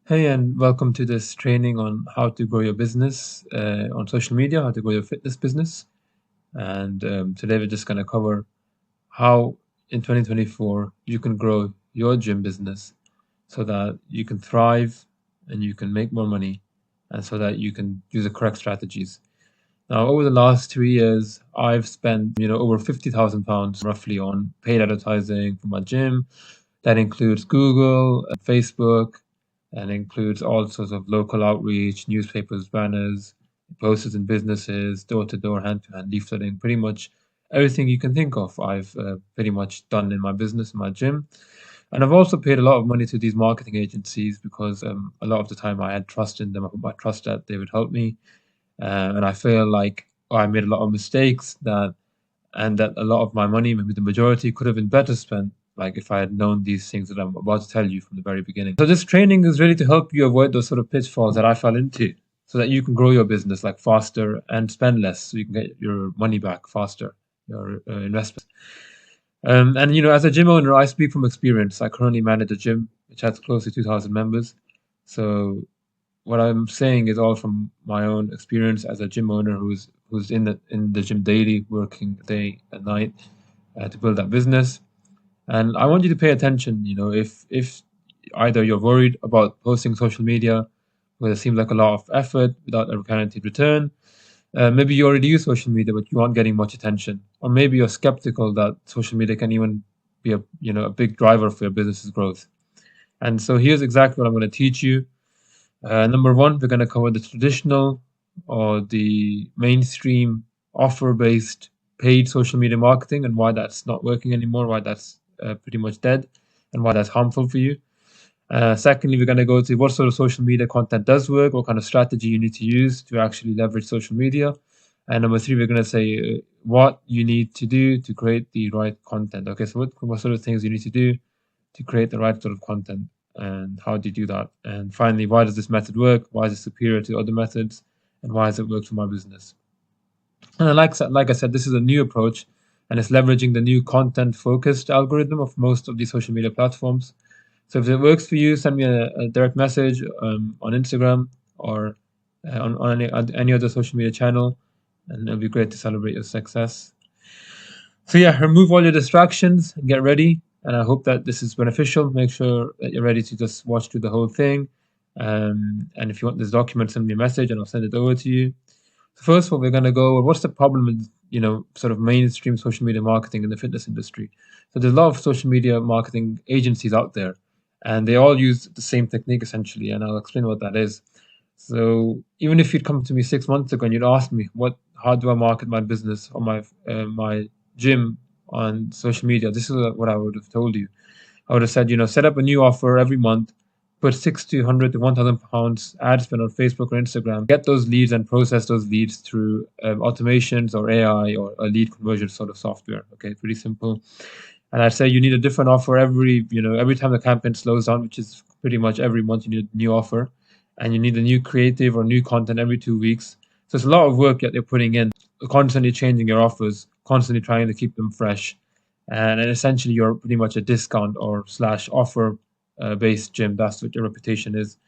Hey, and welcome to this training on how to grow your business on social media, how to grow your fitness business. And today we're just going to cover how in 2024 you can grow your gym business so that you can thrive and you can make more money and so that you can use the correct strategies. Now, over the last 2 years, I've spent, over £50,000 roughly on paid advertising for my gym. That includes Google, Facebook, and includes all sorts of local outreach, newspapers, banners, posters in businesses, door-to-door, hand-to-hand leafleting, pretty much everything you can think of. I've pretty much done in my business, in my gym. And I've also paid a lot of money to these marketing agencies because a lot of the time I had trust in them. I put my trust that they would help me. And I feel like I made a lot of mistakes and that a lot of my money, maybe the majority, could have been better spent, like if I had known these things that I'm about to tell you from the very beginning. So this training is really to help you avoid those sort of pitfalls that I fell into, so that you can grow your business like faster and spend less, so you can get your money back faster, your investment. And as a gym owner, I speak from experience. I currently manage a gym which has close to 2,000 members. So what I'm saying is all from my own experience as a gym owner who's in the gym daily, working day and night to build that business. And I want you to pay attention. If either you're worried about posting social media, where it seems like a lot of effort without a guaranteed return. Maybe you already use social media, but you aren't getting much attention, or maybe you're skeptical that social media can even be a big driver for your business's growth. And so here's exactly what I'm going to teach you. Number one, we're going to cover the traditional or the mainstream offer-based paid social media marketing and why that's not working anymore, why that's pretty much dead, and why that's harmful for you. Secondly, we're going to go to what sort of social media content does work, what kind of strategy you need to use to actually leverage social media. And number three, we're going to say what you need to do to create the right content. Okay, so what sort of things you need to do to create the right sort of content and how do you do that? And finally, why does this method work? Why is it superior to other methods? And why has it worked for my business? And like I said, this is a new approach and it's leveraging the new content focused algorithm of most of these social media platforms. So if it works for you, send me a direct message on Instagram or on any other social media channel, and it'll be great to celebrate your success. So yeah, remove all your distractions and get ready. And I hope that this is beneficial. Make sure that you're ready to just watch through the whole thing. And if you want this document, send me a message and I'll send it over to you. So first of all, we're going to go over what's the problem with, sort of mainstream social media marketing in the fitness industry. So there's a lot of social media marketing agencies out there, and they all use the same technique essentially. And I'll explain what that is. So even if you'd come to me 6 months ago and you'd ask me how do I market my business or my gym on social media, this is what I would have told you. I would have said, set up a new offer every month, put 600 to £1,000 ad spend on Facebook or Instagram, get those leads and process those leads through automations or AI or a lead conversion sort of software. Okay, pretty simple. And I'd say you need a different offer every time the campaign slows down, which is pretty much every month you need a new offer, and you need a new creative or new content every 2 weeks. So it's a lot of work that you're putting in, constantly changing your offers, constantly trying to keep them fresh. And essentially you're pretty much a discount or slash offer based gym. That's what your reputation is.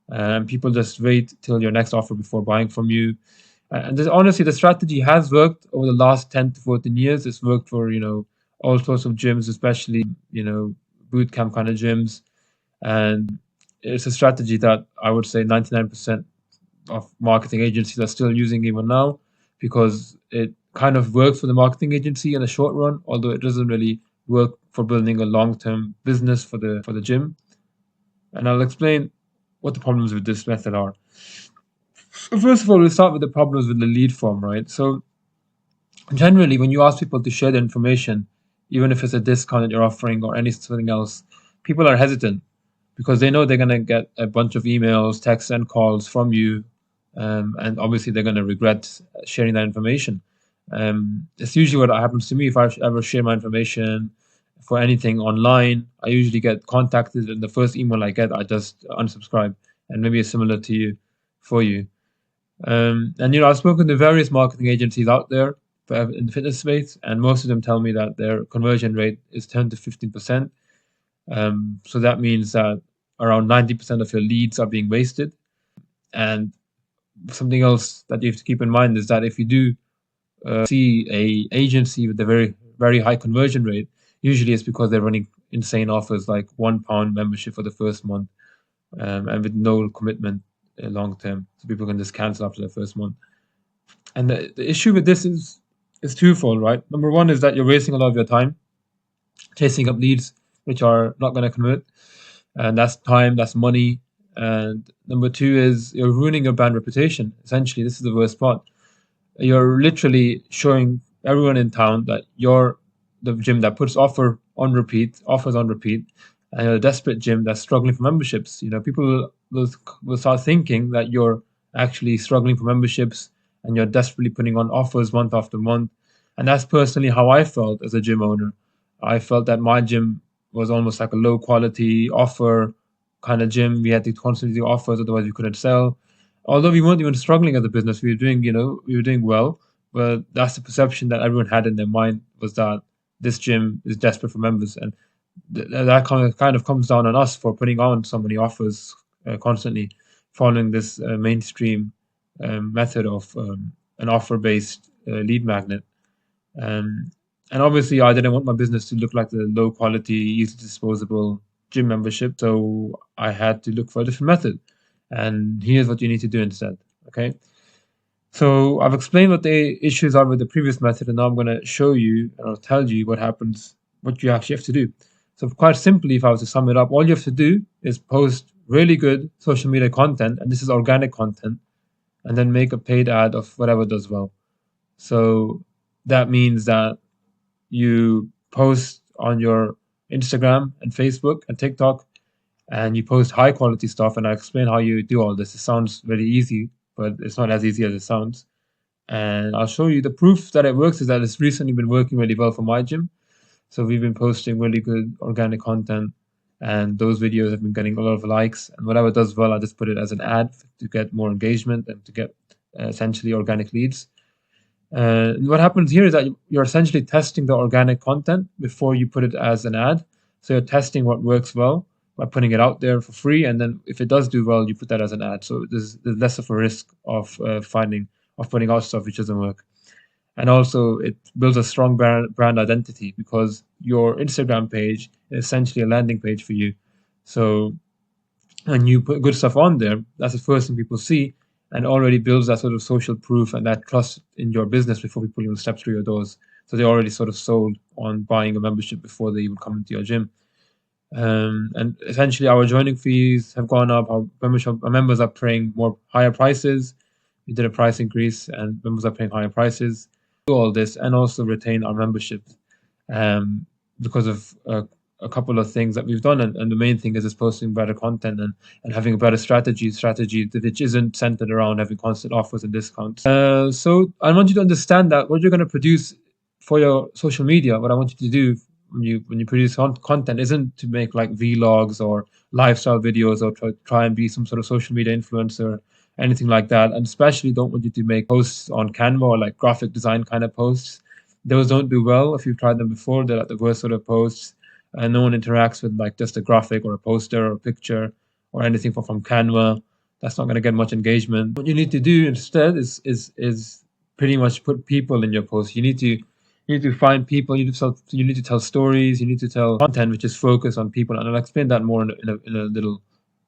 And people just wait till your next offer before buying from you. And honestly, the strategy has worked over the last 10 to 14 years. It's worked for, all sorts of gyms, especially, boot camp kind of gyms. And it's a strategy that I would say 99% of marketing agencies are still using even now, because it kind of works for the marketing agency in the short run, although it doesn't really work for building a long-term business for the gym. And I'll explain what the problems with this method are. So first of all, we'll start with the problems with the lead form, right? So generally, when you ask people to share their information, even if it's a discount that you're offering or anything else, people are hesitant because they know they're going to get a bunch of emails, texts, and calls from you. And obviously, they're going to regret sharing that information. It's usually what happens to me if I ever share my information for anything online. I usually get contacted, and the first email I get, I just unsubscribe. And maybe it's similar to you, for you. And I've spoken to various marketing agencies out there in the fitness space, and most of them tell me that their conversion rate is 10 to 15%. So that means that around 90% of your leads are being wasted. And something else that you have to keep in mind is that if you do see a agency with a very high conversion rate, usually it's because they're running insane offers like £1 membership for the first month, and with no commitment long term, so people can just cancel after the first month. And the issue with this is twofold, right? Number one is that you're wasting a lot of your time chasing up leads which are not going to convert, and that's time, that's money. And number two is you're ruining your brand reputation. Essentially, this is the worst part. You're literally showing everyone in town that you're the gym that puts offers on repeat, and you're a desperate gym that's struggling for memberships. People will start thinking that you're actually struggling for memberships and you're desperately putting on offers month after month. And that's personally how I felt as a gym owner. I felt that my gym was almost like a low quality offer kind of gym. We had to constantly do offers, otherwise we couldn't sell. Although we weren't even struggling as a business, we were doing well. But that's the perception that everyone had in their mind, was that this gym is desperate for members, and that kind of comes down on us for putting on so many offers constantly, following this mainstream method of an offer-based lead magnet. Um, and obviously, I didn't want my business to look like the low quality, easy disposable gym membership. So I had to look for a different method. And here's what you need to do instead. Okay. So I've explained what the issues are with the previous method, and now I'm going to show you, and I'll tell you what happens, what you actually have to do. So quite simply, if I was to sum it up, all you have to do is post really good social media content, and this is organic content, and then make a paid ad of whatever does well. So that means that you post on your Instagram and Facebook and TikTok, and you post high quality stuff. And I explain how you do all this. It sounds very easy, but it's not as easy as it sounds. And I'll show you the proof that it works is that it's recently been working really well for my gym. So we've been posting really good organic content, and those videos have been getting a lot of likes. And whatever does well, I just put it as an ad to get more engagement and to get essentially organic leads. What happens here is that you're essentially testing the organic content before you put it as an ad. So you're testing what works well by putting it out there for free, and then if it does do well, you put that as an ad. So there's less of a risk of putting out stuff which doesn't work. And also, it builds a strong brand identity, because your Instagram page is essentially a landing page for you. So when you put good stuff on there, that's the first thing people see, and already builds that sort of social proof and that trust in your business before people even step through your doors. So they're already sort of sold on buying a membership before they even come into your gym. And essentially, our joining fees have gone up. Our members are paying higher prices. We did a price increase, and members are paying higher prices. Do all this and also retain our memberships, because of a couple of things that we've done. And the main thing is posting better content and having a better strategy which isn't centered around having constant offers and discounts. So I want you to understand that what you're going to produce for your social media, what I want you to do when you produce content, isn't to make like vlogs or lifestyle videos or try and be some sort of social media influencer, anything like that. And especially don't want you to make posts on Canva or like graphic design kind of posts. Those don't do well. If you've tried them before, they're like the worst sort of posts, and no one interacts with like just a graphic or a poster or a picture or anything from Canva. That's not going to get much engagement. What you need to do instead is pretty much put people in your post. You need to find people. You need to tell stories. You need to tell content which is focused on people. And I'll explain that more in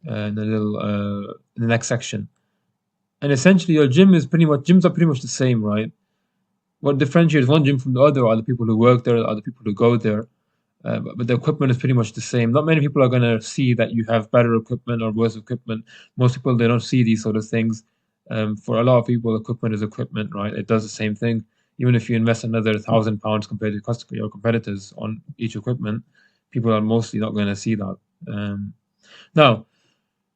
the next section. And essentially, your gyms are pretty much the same, right? What differentiates one gym from the other are the people who work there, are the people who go there. But the equipment is pretty much the same. Not many people are going to see that you have better equipment or worse equipment. Most people, they don't see these sort of things. For a lot of people, equipment is equipment, right? It does the same thing. Even if you invest another £1,000 compared to your competitors on each equipment, people are mostly not going to see that. Now,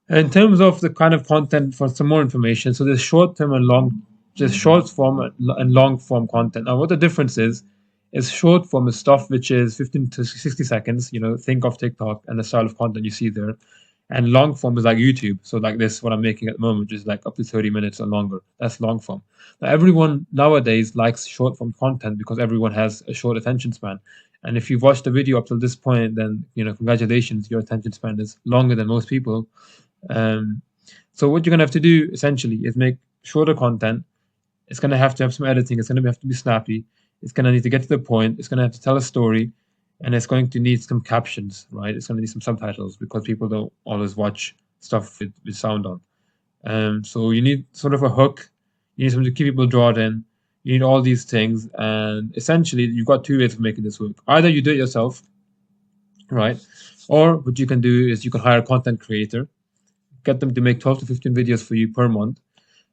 in terms of the kind of content, for some more information, so there's short form and long form content. Now, what the difference is short form is stuff which is 15 to 60 seconds. Think of TikTok and the style of content you see there. And long form is like YouTube. So like this, what I'm making at the moment, which is like up to 30 minutes or longer. That's long form. Now, everyone nowadays likes short form content because everyone has a short attention span. And if you've watched the video up till this point, then congratulations, your attention span is longer than most people. Um, so what you're gonna have to do essentially is make shorter content. It's gonna have to have some editing. It's gonna have to be snappy. It's gonna need to get to the point. It's gonna have to tell a story, and it's going to need some captions, right? It's gonna need some subtitles because people don't always watch stuff with sound on. So you need sort of a hook. You need something to keep people drawn in. You need all these things, and essentially, you've got two ways of making this work. Either you do it yourself, right? Or what you can do is you can hire a content creator, get them to make 12 to 15 videos for you per month.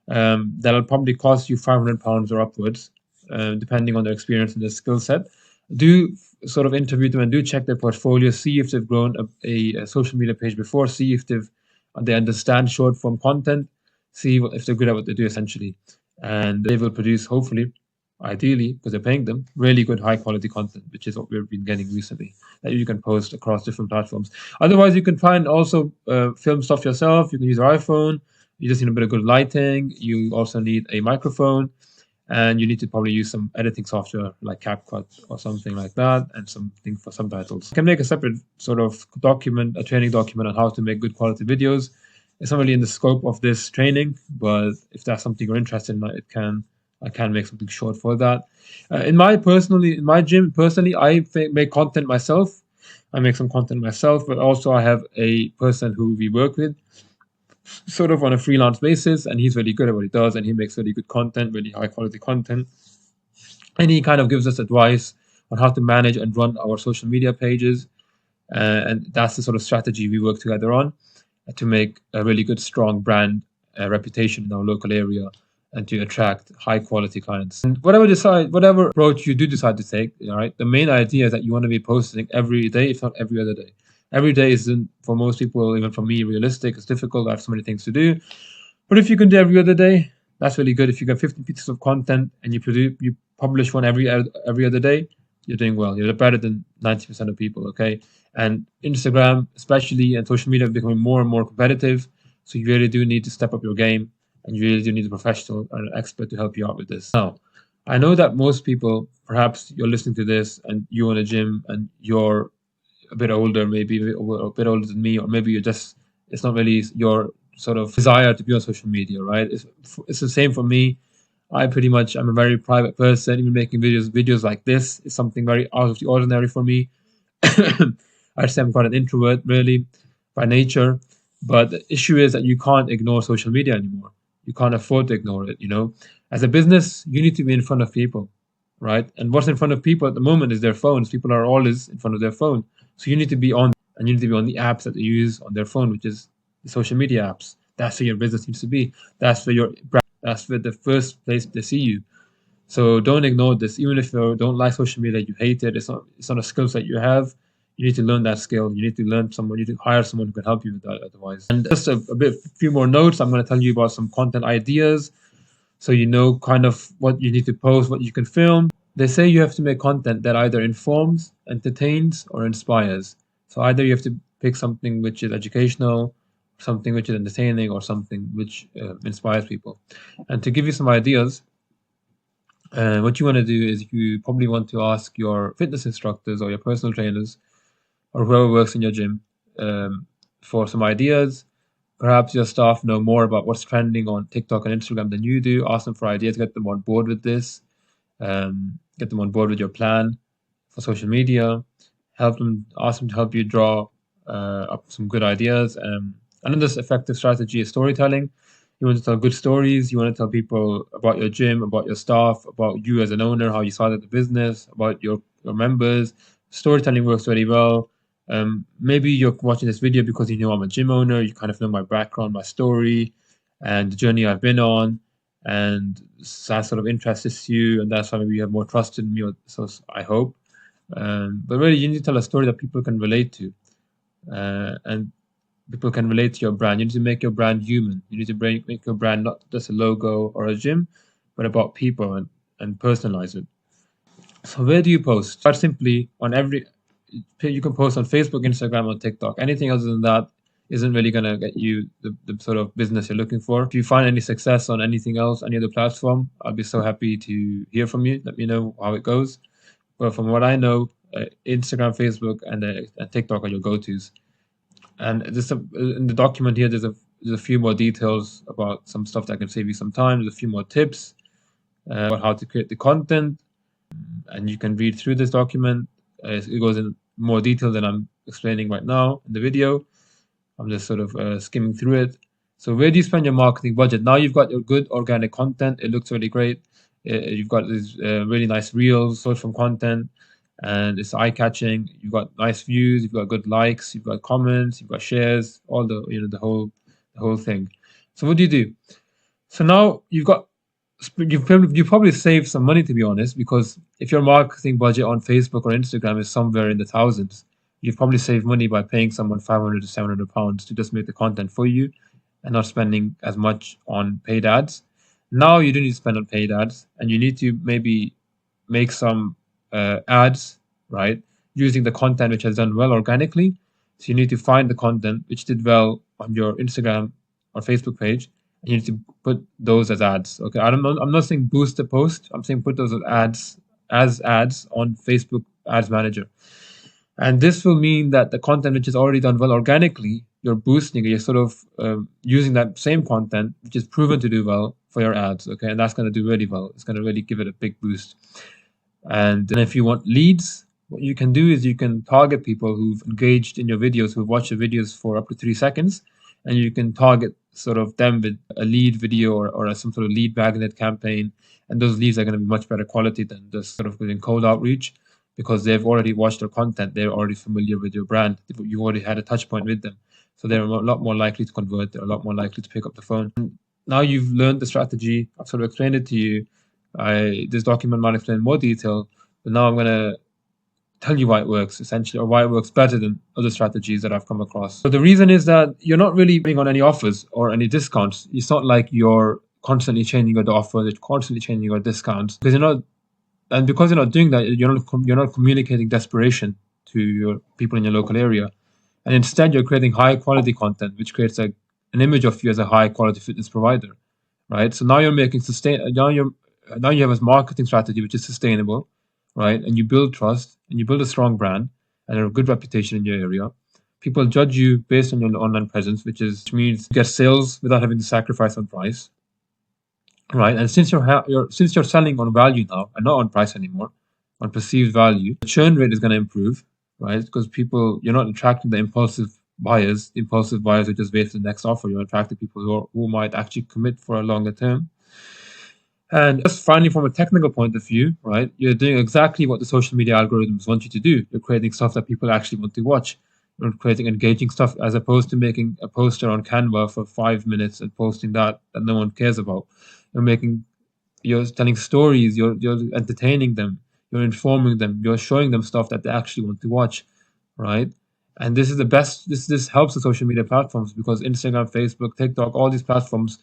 That'll probably cost you £500 or upwards, depending on their experience and their skill set. Do sort of interview them and do check their portfolio, see if they've grown a social media page before, see if they understand short form content, see if they're good at what they do essentially, and they will produce, hopefully, ideally, because they're paying them, really good high quality content, which is what we've been getting recently, that you can post across different platforms. Otherwise, you can try and also film stuff yourself. You can use your iPhone. You just need a bit of good lighting. You also need a microphone, and you need to probably use some editing software like CapCut or something like that, and something for subtitles. You can make a separate sort of document, a training document on how to make good quality videos. It's not really in the scope of this training, but if that's something you're interested in, I can make something short for that. In my gym, personally, I make content myself. I make some content myself, but also I have a person who we work with sort of on a freelance basis, and he's really good at what he does, and he makes really good content, really high quality content. And he kind of gives us advice on how to manage and run our social media pages. And that's the sort of strategy we work together on to make a really good, strong brand reputation in our local area and to attract high quality clients. And whatever approach you do decide to take, all right, the main idea is that you want to be posting every day, if not every other day. Every day isn't, for most people, even for me, realistic. It's difficult. I have so many things to do. But if you can do every other day, that's really good. If you get 50 pieces of content and you publish one every other day, you're doing well. You're better than 90% of people, okay? And Instagram, especially, and social media are becoming more and more competitive. So you really do need to step up your game, and you really do need a professional or an expert to help you out with this. Now, I know that most people, perhaps you're listening to this and you own a gym and you're a bit older, maybe a bit older than me, or maybe it's not really your sort of desire to be on social media, right? It's the same for me. I'm a very private person. Even making videos like this is something very out of the ordinary for me. I say I'm quite an introvert, really, by nature. But the issue is that you can't ignore social media anymore. You can't afford to ignore it, As a business, you need to be in front of people, right? And what's in front of people at the moment is their phones. People are always in front of their phone. So you need to be on, and you need to be on the apps that they use on their phone, which is the social media apps. That's where your business needs to be. That's where your brand, that's where the first place they see you. So don't ignore this. Even if you don't like social media, you hate it, it's not a skill set you have. You need to learn that skill. You need to you need to hire someone who can help you with that otherwise. And just a few more notes. I'm going to tell you about some content ideas so you know kind of what you need to post, what you can film. They say you have to make content that either informs, entertains, or inspires. So either you have to pick something which is educational, something which is entertaining, or something which inspires people. And to give you some ideas, what you want to do is you probably want to ask your fitness instructors or your personal trainers or whoever works in your gym for some ideas. Perhaps your staff know more about what's trending on TikTok and Instagram than you do. Ask them for ideas, get them on board with this. Get them on board with your plan for social media. Ask them to help you draw up some good ideas. Another effective strategy is storytelling. You want to tell good stories. You want to tell people about your gym, about your staff, about you as an owner, how you started the business, about your members. Storytelling works very well. Maybe you're watching this video because you know I'm a gym owner. You kind of know my background, my story, and the journey I've been on, and that sort of interests you, and that's why maybe you have more trust in me. So I hope. But really, you need to tell a story that people can relate to, and people can relate to your brand. You need to make your brand human. You need to make your brand not just a logo or a gym, but about people and personalize it. So where do you post? Quite simply, you can post on Facebook, Instagram, or TikTok. Anything other than that isn't really going to get you the sort of business you're looking for. If you find any success on anything else, any other platform, I'll be so happy to hear from you. Let me know how it goes. But from what I know, Instagram, Facebook, and TikTok are your go-tos. And in the document here, there's a few more details about some stuff that can save you some time. There's a few more tips about how to create the content, and you can read through this document. It goes in more detail than I'm explaining right now in the video. I'm just sort of skimming through it. So where do you spend your marketing budget? Now you've got your good organic content. It looks really great. You've got these really nice reels, short form content, and it's eye-catching. You've got nice views. You've got good likes. You've got comments. You've got shares. All the whole thing. So what do you do? So now you probably save some money, to be honest, because if your marketing budget on Facebook or Instagram is somewhere in the thousands, you've probably saved money by paying someone 500 to 700 pounds to just make the content for you and not spending as much on paid ads. Now you do need to spend on paid ads, and you need to maybe make some ads, right, using the content which has done well organically. So you need to find the content which did well on your Instagram or Facebook page, and you need to put those as ads. Okay, I'm not saying boost the post. I'm saying put those as ads on Facebook Ads Manager. And this will mean that the content which is already done well organically, you're boosting it. You're sort of using that same content, which is proven to do well for your ads. Okay, and that's going to do really well. It's going to really give it a big boost. And then if you want leads, what you can do is you can target people who've engaged in your videos, who've watched your videos for up to 3 seconds, and you can target sort of them with a lead video or some sort of lead magnet campaign. And those leads are going to be much better quality than just sort of doing cold outreach, because they've already watched your content. They're already familiar with your brand. You already had a touch point with them. So they're a lot more likely to convert. They're a lot more likely to pick up the phone. And now you've learned the strategy. I've sort of explained it to you. This document might explain in more detail, but now I'm going to tell you why it works, essentially, or why it works better than other strategies that I've come across. So the reason is that you're not really being on any offers or any discounts. It's not like you're constantly changing your offer, you're constantly changing your discounts, because you're not doing that, you're not communicating desperation to your people in your local area, and instead you're creating high quality content, which creates an image of you as a high quality fitness provider, right? So now you're making now you have a marketing strategy which is sustainable, right? And you build trust and you build a strong brand and a good reputation in your area. People judge you based on your online presence, which means you get sales without having to sacrifice on price. Right, and since you're selling on value now and not on price anymore, on perceived value, the churn rate is going to improve, right? Because you're not attracting the impulsive buyers. The impulsive buyers are just wait for the next offer. You're attracting people who might actually commit for a longer term. And just finally, from a technical point of view, right, you're doing exactly what the social media algorithms want you to do. You're creating stuff that people actually want to watch. You're creating engaging stuff, as opposed to making a poster on Canva for 5 minutes and posting that no one cares about. You're telling stories, you're entertaining them, you're informing them, you're showing them stuff that they actually want to watch, right? And this is the best. This helps the social media platforms, because Instagram, Facebook, TikTok, all these platforms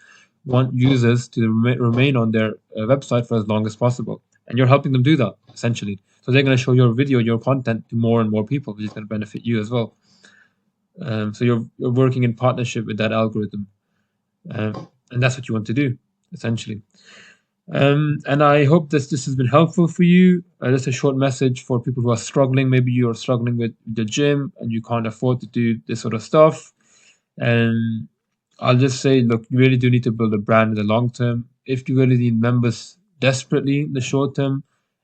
want users to remain on their website for as long as possible, and you're helping them do that, essentially. So they're going to show your video, your content, to more and more people, which is going to benefit you as well. So you're working in partnership with that algorithm, and that's what you want to do, essentially. And I hope this has been helpful for you. Just a short message for people who are struggling. Maybe you're struggling with the gym and you can't afford to do this sort of stuff. And I'll just say, look, you really do need to build a brand in the long term. If you really need members desperately in the short term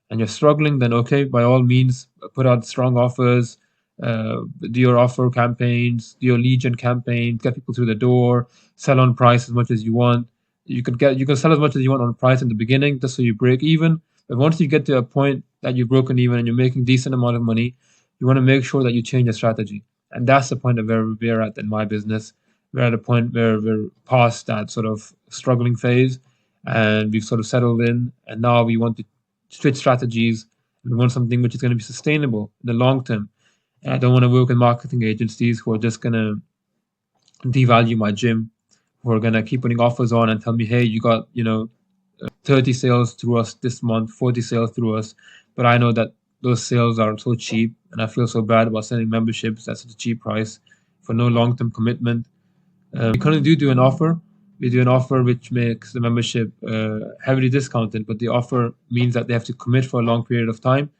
and you're struggling, then okay, by all means, put out strong offers, do your offer campaigns, do your lead gen campaigns, get people through the door, sell on price as much as you want. You can sell as much as you want on price in the beginning, just so you break even. But once you get to a point that you've broken even and you're making decent amount of money, you want to make sure that you change your strategy. And that's the point of where we're at in my business. We're at a point where we're past that sort of struggling phase, and we've sort of settled in. And now we want to switch strategies. We want something which is going to be sustainable in the long term. And I don't want to work with marketing agencies who are just going to devalue my gym, who are going to keep putting offers on and tell me, hey, you got 30 sales through us this month, 40 sales through us, but I know that those sales are so cheap, and I feel so bad about selling memberships at such a cheap price for no long-term commitment. We currently do an offer. We do an offer which makes the membership heavily discounted, but the offer means that they have to commit for a long period of time.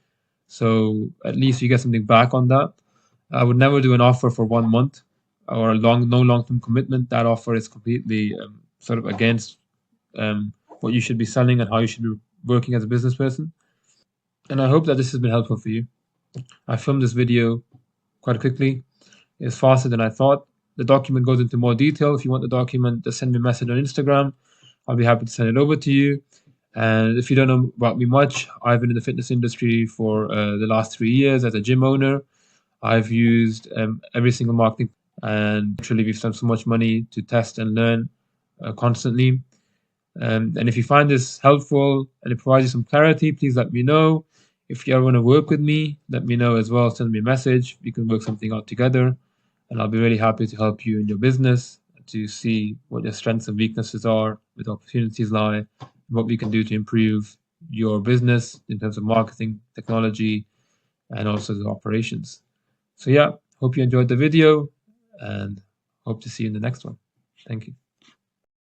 So at least you get something back on that. I would never do an offer for 1 month or no long-term commitment. That offer is completely sort of against what you should be selling and how you should be working as a business person. And I hope that this has been helpful for you. I filmed this video quite quickly. It's faster than I thought. The document goes into more detail. If you want the document, just send me a message on Instagram. I'll be happy to send it over to you. And if you don't know about me much, I've been in the fitness industry for the last 3 years as a gym owner. I've used every single marketing, and literally we've spent so much money to test and learn constantly. And if you find this helpful and it provides you some clarity, please let me know. If you ever want to work with me, let me know as well. Send me a message. We can work something out together. And I'll be really happy to help you in your business to see what your strengths and weaknesses are, where the opportunities lie, and what we can do to improve your business in terms of marketing, technology, and also the operations. So yeah, hope you enjoyed the video and hope to see you in the next one. Thank you.